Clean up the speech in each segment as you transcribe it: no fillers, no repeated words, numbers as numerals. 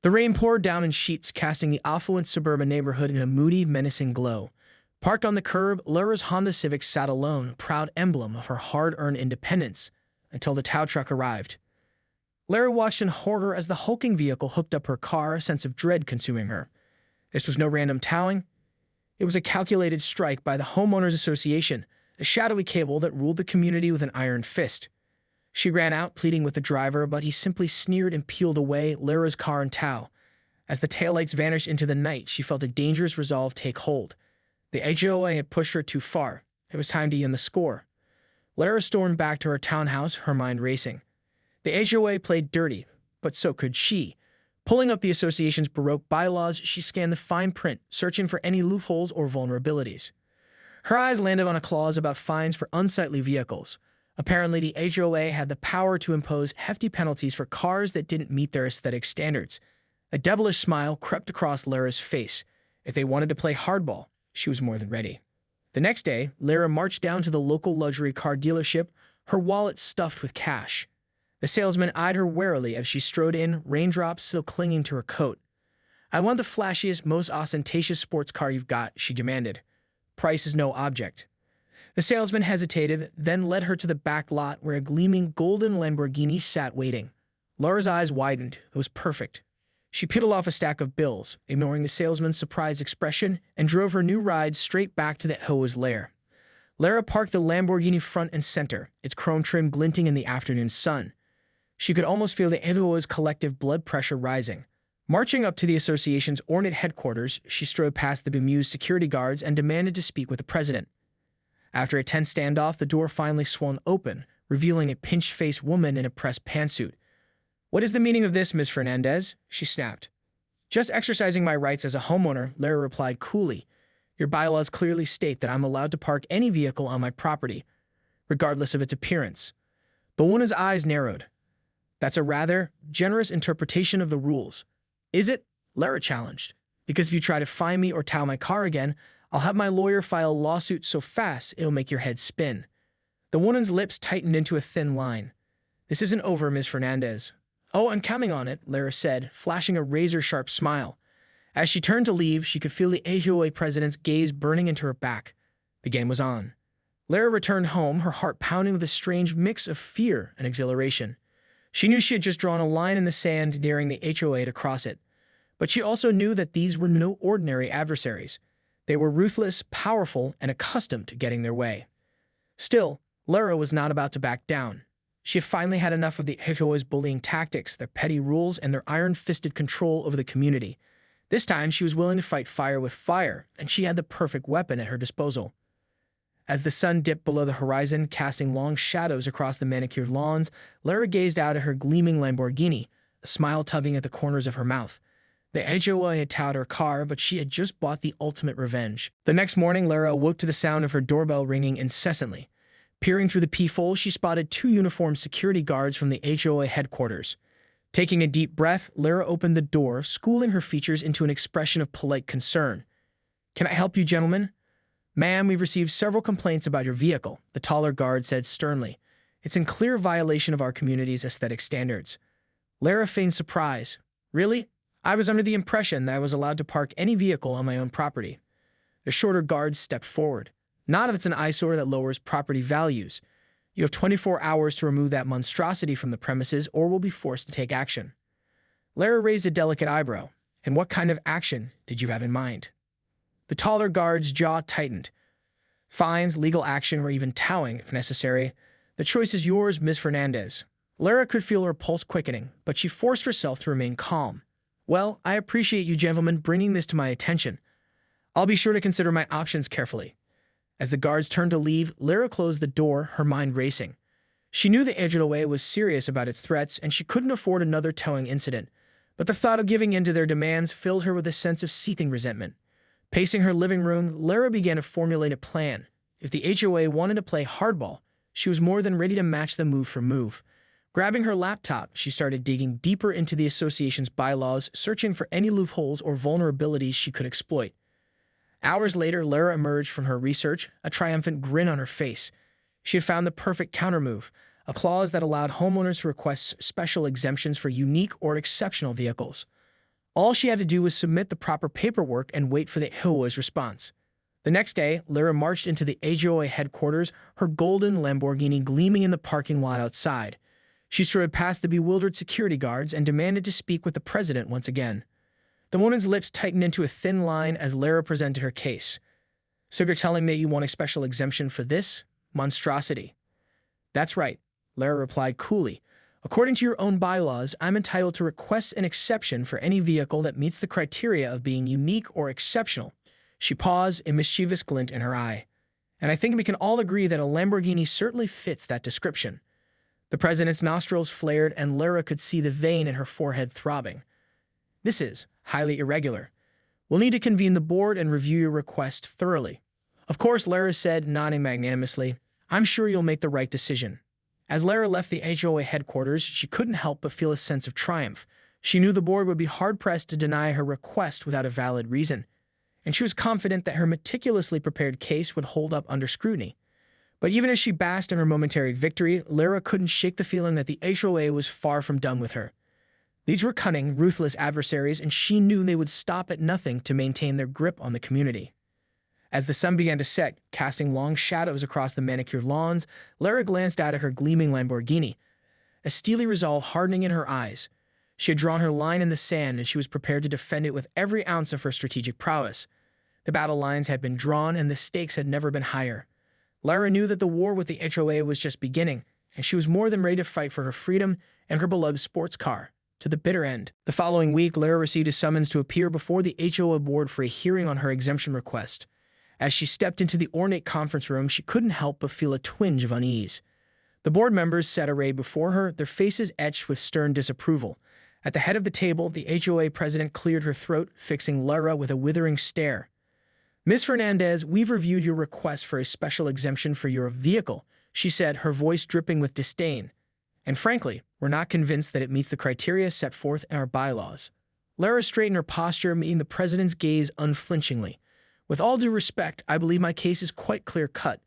The rain poured down in sheets, casting the affluent suburban neighborhood in a moody, menacing glow. Parked on the curb, Laura's Honda Civic sat alone, a proud emblem of her hard-earned independence, until the tow truck arrived. Lara watched in horror as the hulking vehicle hooked up her car, a sense of dread consuming her. This was no random towing. It was a calculated strike by the Homeowners Association, a shadowy cable that ruled the community with an iron fist. She ran out, pleading with the driver, but he simply sneered and peeled away, Lara's car in tow. As the taillights vanished into the night, she felt a dangerous resolve take hold. The HOA had pushed her too far. It was time to end the score. Lara stormed back to her townhouse, her mind racing. The HOA played dirty, but so could she. Pulling up the association's Baroque bylaws, she scanned the fine print, searching for any loopholes or vulnerabilities. Her eyes landed on a clause about fines for unsightly vehicles. Apparently, the HOA had the power to impose hefty penalties for cars that didn't meet their aesthetic standards. A devilish smile crept across Lara's face. If they wanted to play hardball, she was more than ready. The next day, Lara marched down to the local luxury car dealership, her wallet stuffed with cash. The salesman eyed her warily as she strode in, raindrops still clinging to her coat. "I want the flashiest, most ostentatious sports car you've got," she demanded. "Price is no object." The salesman hesitated, then led her to the back lot where a gleaming golden Lamborghini sat waiting. Lara's eyes widened. It was perfect. She peeled off a stack of bills, ignoring the salesman's surprised expression, and drove her new ride straight back to the HOA's lair. Lara parked the Lamborghini front and center, its chrome trim glinting in the afternoon sun. She could almost feel the HOA's collective blood pressure rising. Marching up to the association's ornate headquarters, she strode past the bemused security guards and demanded to speak with the president. After a tense standoff, the door finally swung open, revealing a pinch-faced woman in a pressed pantsuit. "What is the meaning of this, Ms. Fernandez?" she snapped. "Just exercising my rights as a homeowner," Lara replied coolly. "Your bylaws clearly state that I'm allowed to park any vehicle on my property, regardless of its appearance." The woman's eyes narrowed. "That's a rather generous interpretation of the rules." "Is it?" Lara challenged. "Because if you try to fine me or tow my car again, I'll have my lawyer file a lawsuit so fast it'll make your head spin." The woman's lips tightened into a thin line. "This isn't over, Ms. Fernandez." "Oh, I'm counting on it," Lara said, flashing a razor-sharp smile. As she turned to leave, she could feel the HOA president's gaze burning into her back. The game was on. Lara returned home, her heart pounding with a strange mix of fear and exhilaration. She knew she had just drawn a line in the sand, daring the HOA to cross it. But she also knew that these were no ordinary adversaries. They were ruthless, powerful, and accustomed to getting their way. Still, Lara was not about to back down. She had finally had enough of the HOA's bullying tactics, their petty rules, and their iron-fisted control over the community. This time, she was willing to fight fire with fire, and she had the perfect weapon at her disposal. As the sun dipped below the horizon, casting long shadows across the manicured lawns, Lara gazed out at her gleaming Lamborghini, a smile tugging at the corners of her mouth. The HOA had towed her car, but she had just bought the ultimate revenge. The next morning, Lara awoke to the sound of her doorbell ringing incessantly. Peering through the peephole, she spotted two uniformed security guards from the HOA headquarters. Taking a deep breath, Lara opened the door, schooling her features into an expression of polite concern. "Can I help you, gentlemen?" "Ma'am, we've received several complaints about your vehicle," the taller guard said sternly. "It's in clear violation of our community's aesthetic standards." Lara feigned surprise. "Really? I was under the impression that I was allowed to park any vehicle on my own property." The shorter guard stepped forward. "Not if it's an eyesore that lowers property values. You have 24 hours to remove that monstrosity from the premises or will be forced to take action." Lara raised a delicate eyebrow. "And what kind of action did you have in mind?" The taller guard's jaw tightened. "Fines, legal action, or even towing, if necessary. The choice is yours, Ms. Fernandez." Lara could feel her pulse quickening, but she forced herself to remain calm. "Well, I appreciate you gentlemen bringing this to my attention. I'll be sure to consider my options carefully." As the guards turned to leave, Lara closed the door, her mind racing. She knew the HOA was serious about its threats, and she couldn't afford another towing incident. But the thought of giving in to their demands filled her with a sense of seething resentment. Pacing her living room, Lara began to formulate a plan. If the HOA wanted to play hardball, she was more than ready to match them move for move. Grabbing her laptop, she started digging deeper into the association's bylaws, searching for any loopholes or vulnerabilities she could exploit. Hours later, Lara emerged from her research, a triumphant grin on her face. She had found the perfect countermove, a clause that allowed homeowners to request special exemptions for unique or exceptional vehicles. All she had to do was submit the proper paperwork and wait for the HOA's response. The next day, Lara marched into the HOA headquarters, her golden Lamborghini gleaming in the parking lot outside. She strode past the bewildered security guards and demanded to speak with the president once again. The woman's lips tightened into a thin line as Lara presented her case. "So you're telling me you want a special exemption for this monstrosity?" "That's right," Lara replied coolly. "According to your own bylaws, I'm entitled to request an exception for any vehicle that meets the criteria of being unique or exceptional." She paused, a mischievous glint in her eye. "And I think we can all agree that a Lamborghini certainly fits that description." The president's nostrils flared and Lara could see the vein in her forehead throbbing. "This is highly irregular. We'll need to convene the board and review your request thoroughly." "Of course," Lara said, nodding magnanimously. "I'm sure you'll make the right decision." As Lara left the HOA headquarters, she couldn't help but feel a sense of triumph. She knew the board would be hard-pressed to deny her request without a valid reason, and she was confident that her meticulously prepared case would hold up under scrutiny. But even as she basked in her momentary victory, Lara couldn't shake the feeling that the HOA was far from done with her. These were cunning, ruthless adversaries, and she knew they would stop at nothing to maintain their grip on the community. As the sun began to set, casting long shadows across the manicured lawns, Lara glanced out at her gleaming Lamborghini, a steely resolve hardening in her eyes. She had drawn her line in the sand, and she was prepared to defend it with every ounce of her strategic prowess. The battle lines had been drawn, and the stakes had never been higher. Lara knew that the war with the HOA was just beginning, and she was more than ready to fight for her freedom and her beloved sports car, to the bitter end. The following week, Lara received a summons to appear before the HOA board for a hearing on her exemption request. As she stepped into the ornate conference room, she couldn't help but feel a twinge of unease. The board members sat arrayed before her, their faces etched with stern disapproval. At the head of the table, the HOA president cleared her throat, fixing Lara with a withering stare. "Ms. Fernandez, we've reviewed your request for a special exemption for your vehicle," she said, her voice dripping with disdain. "And frankly, we're not convinced that it meets the criteria set forth in our bylaws." Lara straightened her posture, meeting the president's gaze unflinchingly. "With all due respect, I believe my case is quite clear-cut.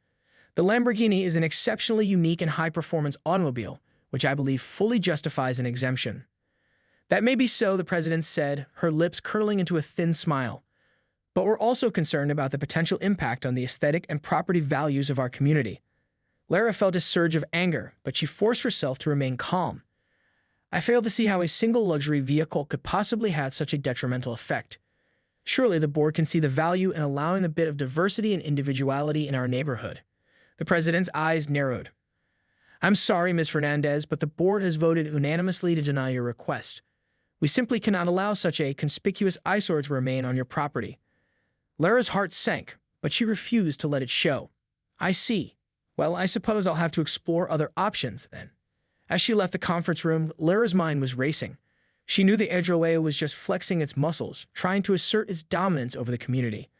The Lamborghini is an exceptionally unique and high-performance automobile, which I believe fully justifies an exemption." "That may be so," the president said, her lips curling into a thin smile. "But we're also concerned about the potential impact on the aesthetic and property values of our community." Lara felt a surge of anger, but she forced herself to remain calm. "I fail to see how a single luxury vehicle could possibly have such a detrimental effect. Surely the board can see the value in allowing a bit of diversity and individuality in our neighborhood." The president's eyes narrowed. "I'm sorry, Ms. Fernandez, but the board has voted unanimously to deny your request. We simply cannot allow such a conspicuous eyesore to remain on your property." Lara's heart sank, but she refused to let it show. "I see. Well, I suppose I'll have to explore other options, then." As she left the conference room, Lara's mind was racing. She knew the HOA was just flexing its muscles, trying to assert its dominance over the community.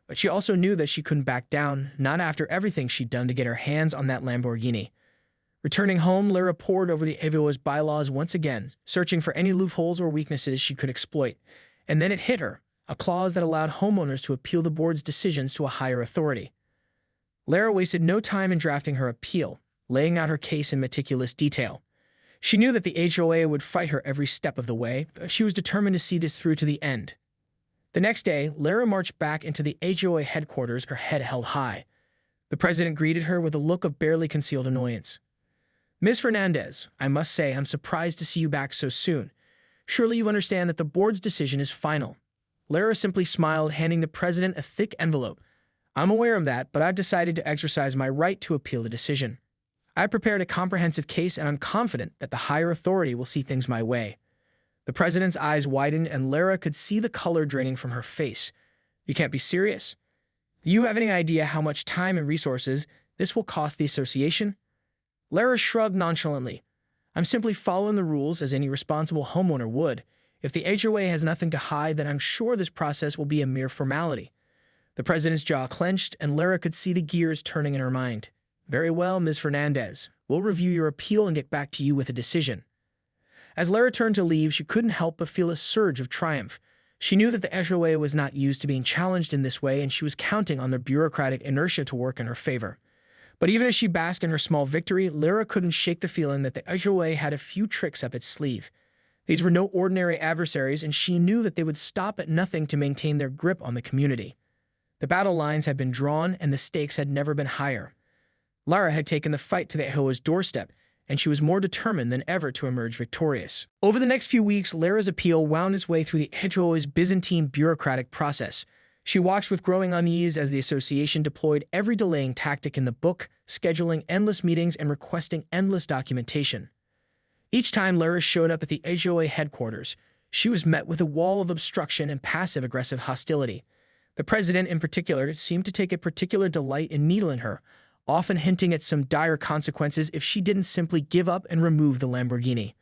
But she also knew that she couldn't back down, not after everything she'd done to get her hands on that Lamborghini. Returning home, Lara pored over the HOA's bylaws once again, searching for any loopholes or weaknesses she could exploit. And then it hit her. A clause that allowed homeowners to appeal the board's decisions to a higher authority. Lara wasted no time in drafting her appeal, laying out her case in meticulous detail. She knew that the HOA would fight her every step of the way, but she was determined to see this through to the end. The next day, Lara marched back into the HOA headquarters, her head held high. The president greeted her with a look of barely concealed annoyance. "Ms. Fernandez, I must say I'm surprised to see you back so soon. Surely you understand that the board's decision is final." Lara simply smiled, handing the president a thick envelope. "I'm aware of that, but I've decided to exercise my right to appeal the decision. I prepared a comprehensive case, and I'm confident that the higher authority will see things my way." The president's eyes widened, and Lara could see the color draining from her face. "You can't be serious? Do you have any idea how much time and resources this will cost the association?" Lara shrugged nonchalantly. "I'm simply following the rules as any responsible homeowner would. If the HOA has nothing to hide, then I'm sure this process will be a mere formality." The president's jaw clenched, and Lara could see the gears turning in her mind. "Very well, Ms. Fernandez. We'll review your appeal and get back to you with a decision." As Lara turned to leave, she couldn't help but feel a surge of triumph. She knew that the HOA was not used to being challenged in this way, and she was counting on their bureaucratic inertia to work in her favor. But even as she basked in her small victory, Lara couldn't shake the feeling that the HOA had a few tricks up its sleeve. These were no ordinary adversaries, and she knew that they would stop at nothing to maintain their grip on the community. The battle lines had been drawn, and the stakes had never been higher. Lara had taken the fight to the HOA's doorstep, and she was more determined than ever to emerge victorious. Over the next few weeks, Lara's appeal wound its way through the HOA's Byzantine bureaucratic process. She watched with growing unease as the association deployed every delaying tactic in the book, scheduling endless meetings and requesting endless documentation. Each time Lara showed up at the HOA headquarters, she was met with a wall of obstruction and passive-aggressive hostility. The president, in particular, seemed to take a particular delight in needling her, often hinting at some dire consequences if she didn't simply give up and remove the Lamborghini.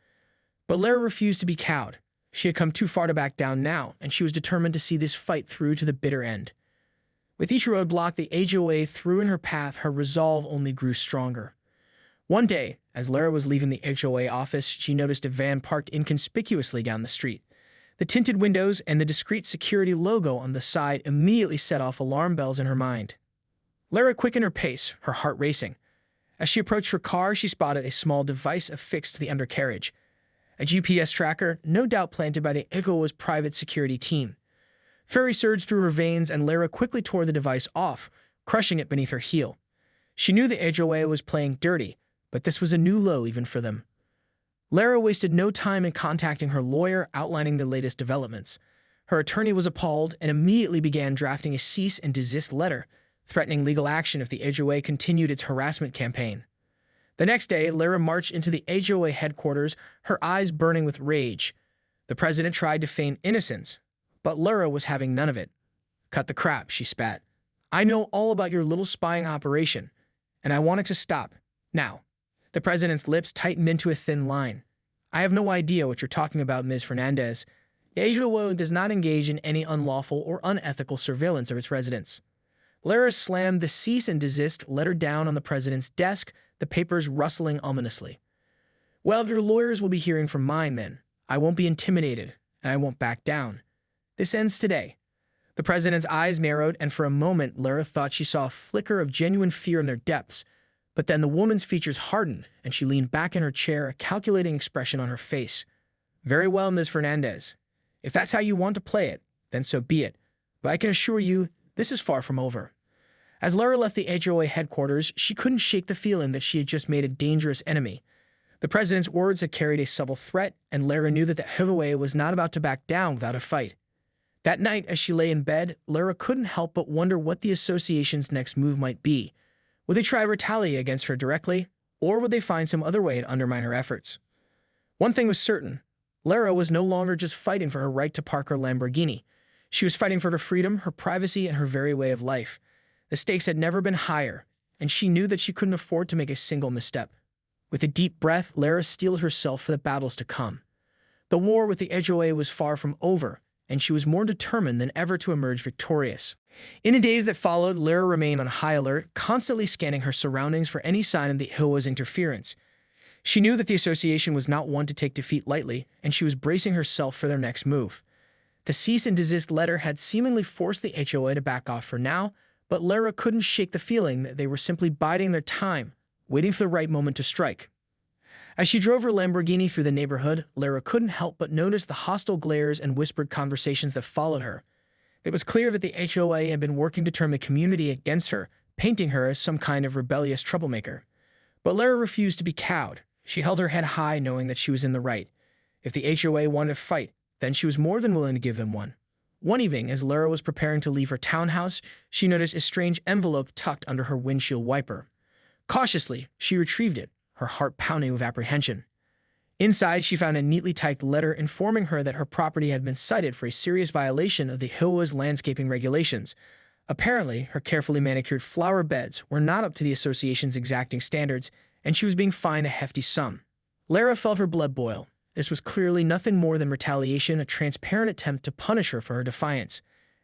But Lara refused to be cowed. She had come too far to back down now, and she was determined to see this fight through to the bitter end. With each roadblock the HOA threw in her path, her resolve only grew stronger. One day, as Lara was leaving the HOA office, she noticed a van parked inconspicuously down the street. The tinted windows and the discreet security logo on the side immediately set off alarm bells in her mind. Lara quickened her pace, her heart racing. As she approached her car, she spotted a small device affixed to the undercarriage. A GPS tracker, no doubt planted by the HOA's private security team. Fury surged through her veins, and Lara quickly tore the device off, crushing it beneath her heel. She knew the HOA was playing dirty, but this was a new low even for them. Lara wasted no time in contacting her lawyer, outlining the latest developments. Her attorney was appalled and immediately began drafting a cease and desist letter, threatening legal action if the HOA continued its harassment campaign. The next day, Lara marched into the HOA headquarters, her eyes burning with rage. The president tried to feign innocence, but Lara was having none of it. "Cut the crap," she spat. "I know all about your little spying operation, and I want it to stop. Now." The president's lips tightened into a thin line. "I have no idea what you're talking about, Ms. Fernandez. The HOA does not engage in any unlawful or unethical surveillance of its residents." Lara slammed the cease and desist letter down on the president's desk, the papers rustling ominously. "Well, your lawyers will be hearing from mine then. I won't be intimidated, and I won't back down. This ends today." The president's eyes narrowed, and for a moment Lara thought she saw a flicker of genuine fear in their depths. But then the woman's features hardened, and she leaned back in her chair, a calculating expression on her face. "Very well, Ms. Fernandez. If that's how you want to play it, then so be it. But I can assure you, this is far from over." As Lara left the HOA headquarters, she couldn't shake the feeling that she had just made a dangerous enemy. The president's words had carried a subtle threat, and Lara knew that the HOA was not about to back down without a fight. That night, as she lay in bed, Lara couldn't help but wonder what the association's next move might be. Would they try to retaliate against her directly, or would they find some other way to undermine her efforts? One thing was certain. Lara was no longer just fighting for her right to park her Lamborghini. She was fighting for her freedom, her privacy, and her very way of life. The stakes had never been higher, and she knew that she couldn't afford to make a single misstep. With a deep breath, Lara steeled herself for the battles to come. The war with the HOA was far from over, and she was more determined than ever to emerge victorious. In the days that followed, Lara remained on high alert, constantly scanning her surroundings for any sign of the HOA's interference. She knew that the association was not one to take defeat lightly, and she was bracing herself for their next move. The cease and desist letter had seemingly forced the HOA to back off for now, but Lara couldn't shake the feeling that they were simply biding their time, waiting for the right moment to strike. As she drove her Lamborghini through the neighborhood, Lara couldn't help but notice the hostile glares and whispered conversations that followed her. It was clear that the HOA had been working to turn the community against her, painting her as some kind of rebellious troublemaker. But Lara refused to be cowed. She held her head high, knowing that she was in the right. If the HOA wanted to fight, then she was more than willing to give them one. One evening, as Lara was preparing to leave her townhouse, she noticed a strange envelope tucked under her windshield wiper. Cautiously, she retrieved it, her heart pounding with apprehension. Inside, she found a neatly typed letter informing her that her property had been cited for a serious violation of the HOA's landscaping regulations. Apparently, her carefully manicured flower beds were not up to the association's exacting standards, and she was being fined a hefty sum. Lara felt her blood boil. This was clearly nothing more than retaliation, a transparent attempt to punish her for her defiance.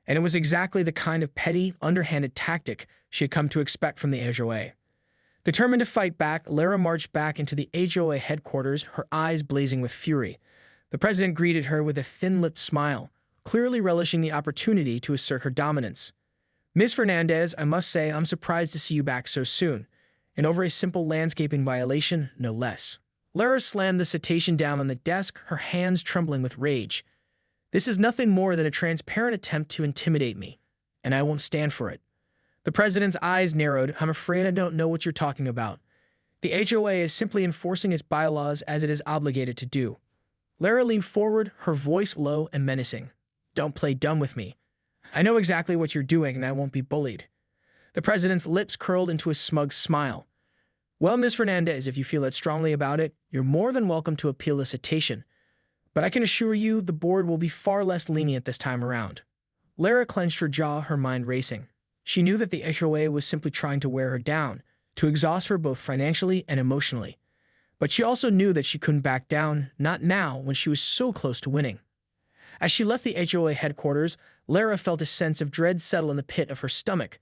And it was exactly the kind of petty, underhanded tactic she had come to expect from the HOA. Determined to fight back, Lara marched back into the HOA headquarters, her eyes blazing with fury. The president greeted her with a thin-lipped smile, clearly relishing the opportunity to assert her dominance. "Ms. Fernandez, I must say I'm surprised to see you back so soon, and over a simple landscaping violation, no less." Lara slammed the citation down on the desk, her hands trembling with rage. This is nothing more than a transparent attempt to intimidate me, and I won't stand for it. The president's eyes narrowed. I'm afraid I don't know what you're talking about. The HOA is simply enforcing its bylaws as it is obligated to do. Lara leaned forward, her voice low and menacing. Don't play dumb with me. I know exactly what you're doing, and I won't be bullied. The president's lips curled into a smug smile. Well, Ms. Fernandez, if you feel that strongly about it, you're more than welcome to appeal the citation. But I can assure you the board will be far less lenient this time around. Lara clenched her jaw, her mind racing. She knew that the HOA was simply trying to wear her down, to exhaust her both financially and emotionally. But she also knew that she couldn't back down, not now when she was so close to winning. As she left the HOA headquarters, Lara felt a sense of dread settle in the pit of her stomach.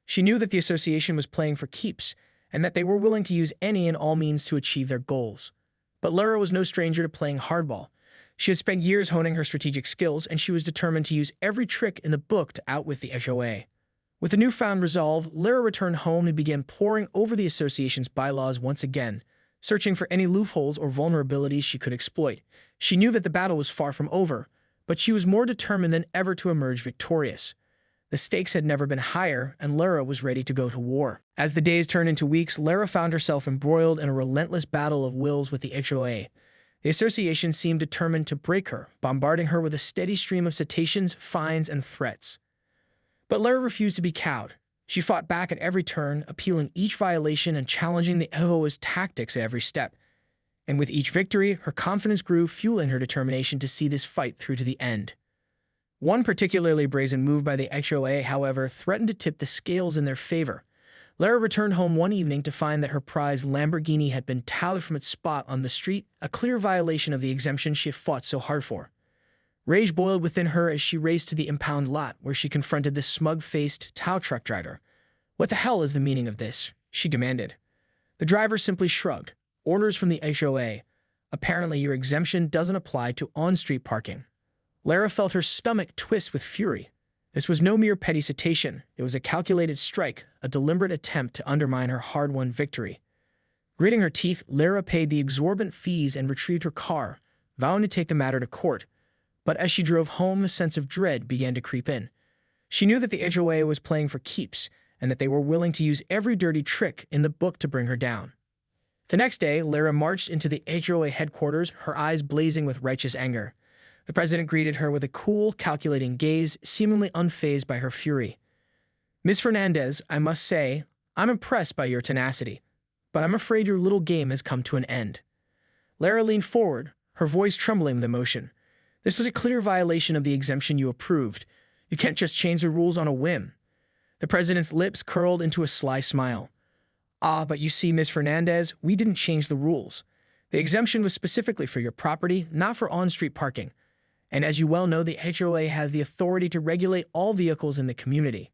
She knew that the association was playing for keeps, and that they were willing to use any and all means to achieve their goals. But Lara was no stranger to playing hardball. She had spent years honing her strategic skills, and she was determined to use every trick in the book to outwit the HOA. With a newfound resolve, Lara returned home and began poring over the association's bylaws once again, searching for any loopholes or vulnerabilities she could exploit. She knew that the battle was far from over, but she was more determined than ever to emerge victorious. The stakes had never been higher, and Lara was ready to go to war. As the days turned into weeks, Lara found herself embroiled in a relentless battle of wills with the HOA. The association seemed determined to break her, bombarding her with a steady stream of citations, fines, and threats. But Lara refused to be cowed. She fought back at every turn, appealing each violation and challenging the HOA's tactics at every step. And with each victory, her confidence grew, fueling her determination to see this fight through to the end. One particularly brazen move by the HOA, however, threatened to tip the scales in their favor. Lara returned home one evening to find that her prized Lamborghini had been towed from its spot on the street, a clear violation of the exemption she had fought so hard for. Rage boiled within her as she raced to the impound lot, where she confronted the smug-faced tow truck driver. "What the hell is the meaning of this?" she demanded. The driver simply shrugged. "Orders from the HOA. Apparently your exemption doesn't apply to on-street parking." Lara felt her stomach twist with fury. This was no mere petty citation. It was a calculated strike, a deliberate attempt to undermine her hard-won victory. Gritting her teeth, Lara paid the exorbitant fees and retrieved her car, vowing to take the matter to court. But as she drove home, a sense of dread began to creep in. She knew that the HOA was playing for keeps, and that they were willing to use every dirty trick in the book to bring her down. The next day, Lara marched into the HOA headquarters, her eyes blazing with righteous anger. The president greeted her with a cool, calculating gaze, seemingly unfazed by her fury. "Ms. Fernandez, I must say, I'm impressed by your tenacity, but I'm afraid your little game has come to an end." Lara leaned forward, her voice trembling with emotion. "This was a clear violation of the exemption you approved. You can't just change the rules on a whim." The president's lips curled into a sly smile. But you see, Ms. Fernandez, we didn't change the rules. The exemption was specifically for your property, not for on-street parking. And as you well know, the HOA has the authority to regulate all vehicles in the community."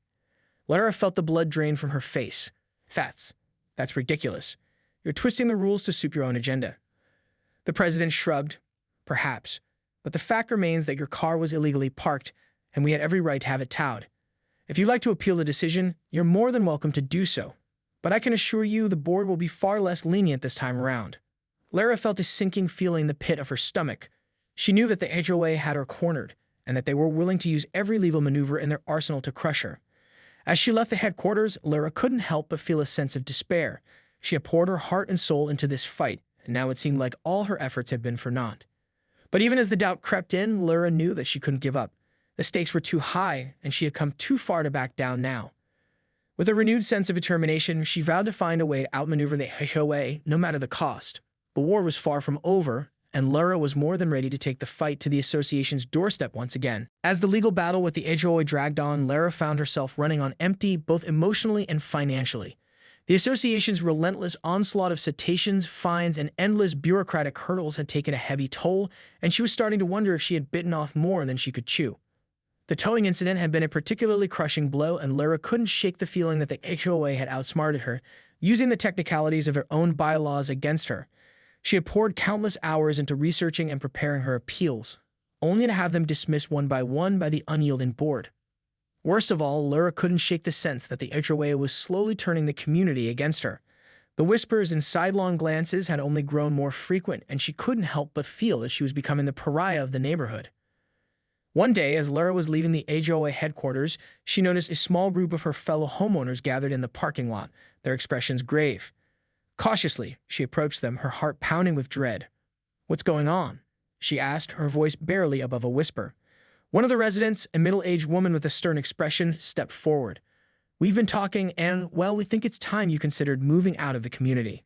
Lara felt the blood drain from her face. That's ridiculous. You're twisting the rules to suit your own agenda." The president shrugged. "Perhaps. But the fact remains that your car was illegally parked, and we had every right to have it towed. If you'd like to appeal the decision, you're more than welcome to do so. But I can assure you the board will be far less lenient this time around." Lara felt a sinking feeling in the pit of her stomach. She knew that the HOA had her cornered, and that they were willing to use every legal maneuver in their arsenal to crush her. As she left the headquarters, Lara couldn't help but feel a sense of despair. She had poured her heart and soul into this fight, and now it seemed like all her efforts had been for naught. But even as the doubt crept in, Lara knew that she couldn't give up. The stakes were too high, and she had come too far to back down now. With a renewed sense of determination, she vowed to find a way to outmaneuver the HOA, no matter the cost. The war was far from over, and Lara was more than ready to take the fight to the association's doorstep once again. As the legal battle with the HOA dragged on, Lara found herself running on empty, both emotionally and financially. The association's relentless onslaught of citations, fines, and endless bureaucratic hurdles had taken a heavy toll, and she was starting to wonder if she had bitten off more than she could chew. The towing incident had been a particularly crushing blow, and Lara couldn't shake the feeling that the HOA had outsmarted her, using the technicalities of their own bylaws against her. She had poured countless hours into researching and preparing her appeals, only to have them dismissed one by the unyielding board. Worst of all, Lara couldn't shake the sense that the HOA was slowly turning the community against her. The whispers and sidelong glances had only grown more frequent, and she couldn't help but feel that she was becoming the pariah of the neighborhood. One day, as Lara was leaving the HOA headquarters, she noticed a small group of her fellow homeowners gathered in the parking lot, their expressions grave. Cautiously, she approached them, her heart pounding with dread. "What's going on?" she asked, her voice barely above a whisper. One of the residents, a middle-aged woman with a stern expression, stepped forward. "We've been talking and, well, we think it's time you considered moving out of the community."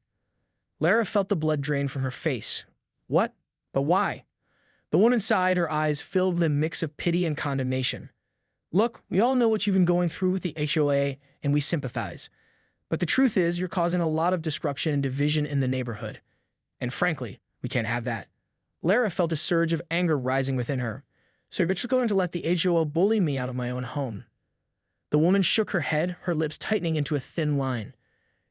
Lara felt the blood drain from her face. "What? But why?" The woman sighed, her eyes filled with a mix of pity and condemnation. "Look, we all know what you've been going through with the HOA, and we sympathize. But the truth is, you're causing a lot of disruption and division in the neighborhood. And frankly, we can't have that." Lara felt a surge of anger rising within her. "So you're just going to let the HOA bully me out of my own home?" The woman shook her head, her lips tightening into a thin line.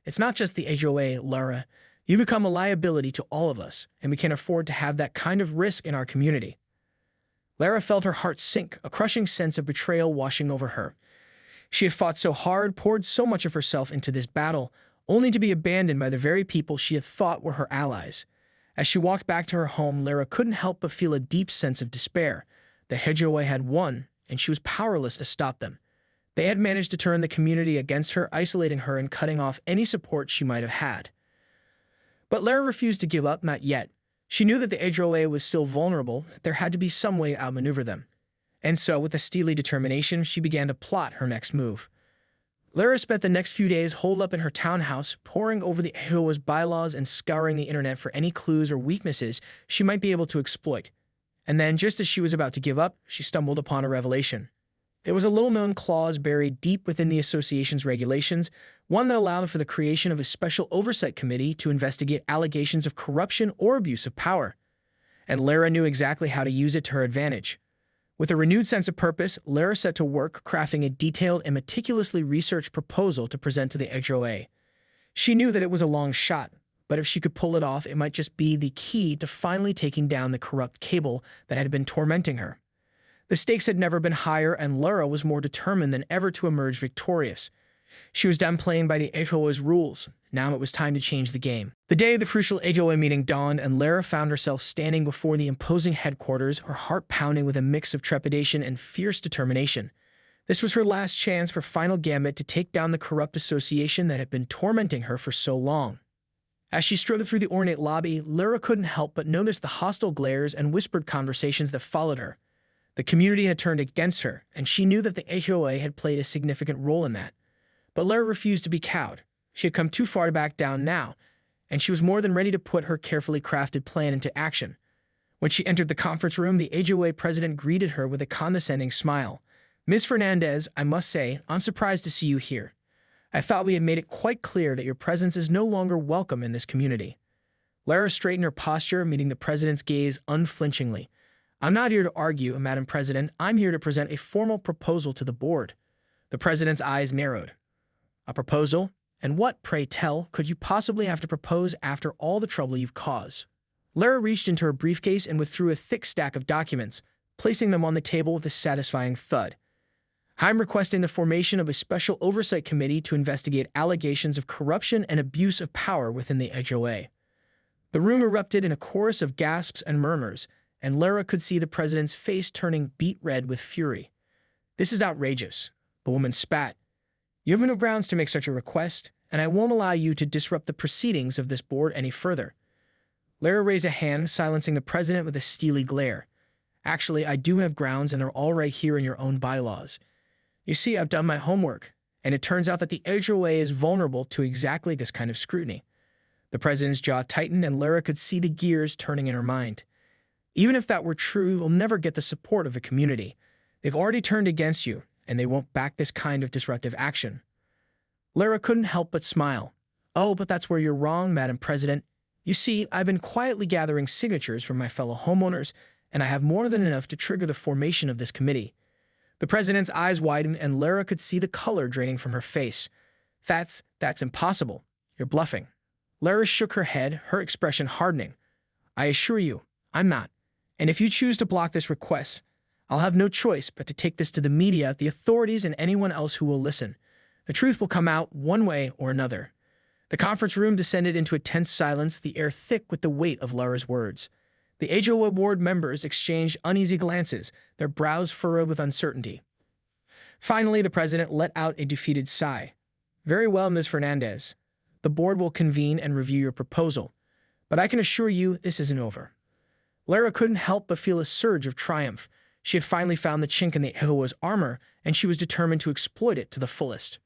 "It's not just the HOA, Lara. You become a liability to all of us, and we can't afford to have that kind of risk in our community." Lara felt her heart sink, a crushing sense of betrayal washing over her. She had fought so hard, poured so much of herself into this battle, only to be abandoned by the very people she had thought were her allies. As she walked back to her home, Lara couldn't help but feel a deep sense of despair. The HOA had won, and she was powerless to stop them. They had managed to turn the community against her, isolating her and cutting off any support she might have had. But Lara refused to give up, not yet. She knew that the HOA was still vulnerable, that there had to be some way to outmaneuver them. And so, with a steely determination, she began to plot her next move. Lara spent the next few days holed up in her townhouse, poring over the HOA's bylaws and scouring the internet for any clues or weaknesses she might be able to exploit. And then, just as she was about to give up, she stumbled upon a revelation. There was a little-known clause buried deep within the association's regulations, one that allowed for the creation of a special oversight committee to investigate allegations of corruption or abuse of power. And Lara knew exactly how to use it to her advantage. With a renewed sense of purpose, Lara set to work crafting a detailed and meticulously researched proposal to present to the HOA. She knew that it was a long shot, but if she could pull it off, it might just be the key to finally taking down the corrupt cable that had been tormenting her. The stakes had never been higher, and Lara was more determined than ever to emerge victorious. She was done playing by the HOA's rules. Now it was time to change the game. The day of the crucial HOA meeting dawned, and Lara found herself standing before the imposing headquarters, her heart pounding with a mix of trepidation and fierce determination. This was her last chance for final gambit to take down the corrupt association that had been tormenting her for so long. As she strode through the ornate lobby, Lara couldn't help but notice the hostile glares and whispered conversations that followed her. The community had turned against her, and she knew that the HOA had played a significant role in that. But Lara refused to be cowed. She had come too far to back down now, and she was more than ready to put her carefully crafted plan into action. When she entered the conference room, the HOA president greeted her with a condescending smile. "Ms. Fernandez, I must say, I'm surprised to see you here. I thought we had made it quite clear that your presence is no longer welcome in this community." Lara straightened her posture, meeting the president's gaze unflinchingly. "I'm not here to argue, Madam President. I'm here to present a formal proposal to the board." The president's eyes narrowed. "A proposal? And what, pray tell, could you possibly have to propose after all the trouble you've caused?" Lara reached into her briefcase and withdrew a thick stack of documents, placing them on the table with a satisfying thud. "I'm requesting the formation of a special oversight committee to investigate allegations of corruption and abuse of power within the HOA." The room erupted in a chorus of gasps and murmurs, and Lara could see the president's face turning beet red with fury. "This is outrageous," the woman spat. "You have no grounds to make such a request, and I won't allow you to disrupt the proceedings of this board any further." Lara raised a hand, silencing the president with a steely glare. "Actually, I do have grounds, and they're all right here in your own bylaws. You see, I've done my homework, and it turns out that the HOA is vulnerable to exactly this kind of scrutiny." The president's jaw tightened, and Lara could see the gears turning in her mind. Even if that were true, you'll never get the support of the community. They've already turned against you, and they won't back this kind of disruptive action. Lara couldn't help but smile. "Oh, but that's where you're wrong, Madam President. You see, I've been quietly gathering signatures from my fellow homeowners, and I have more than enough to trigger the formation of this committee." The president's eyes widened, and Lara could see the color draining from her face. That's impossible. You're bluffing." Lara shook her head, her expression hardening. "I assure you, I'm not. And if you choose to block this request, I'll have no choice but to take this to the media, the authorities, and anyone else who will listen. The truth will come out one way or another." The conference room descended into a tense silence, the air thick with the weight of Lara's words. The HOA board members exchanged uneasy glances, their brows furrowed with uncertainty. Finally, the president let out a defeated sigh. "Very well, Ms. Fernandez. The board will convene and review your proposal. But I can assure you this isn't over." Lara couldn't help but feel a surge of triumph. She had finally found the chink in the HOA's armor, and she was determined to exploit it to the fullest.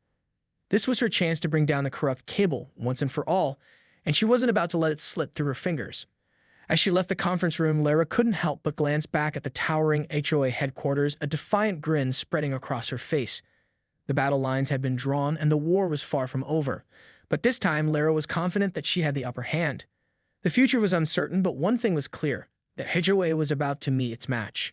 This was her chance to bring down the corrupt cable once and for all, and she wasn't about to let it slip through her fingers. As she left the conference room, Lara couldn't help but glance back at the towering HOA headquarters, a defiant grin spreading across her face. The battle lines had been drawn, and the war was far from over. But this time, Lara was confident that she had the upper hand. The future was uncertain, but one thing was clear: that HOA was about to meet its match.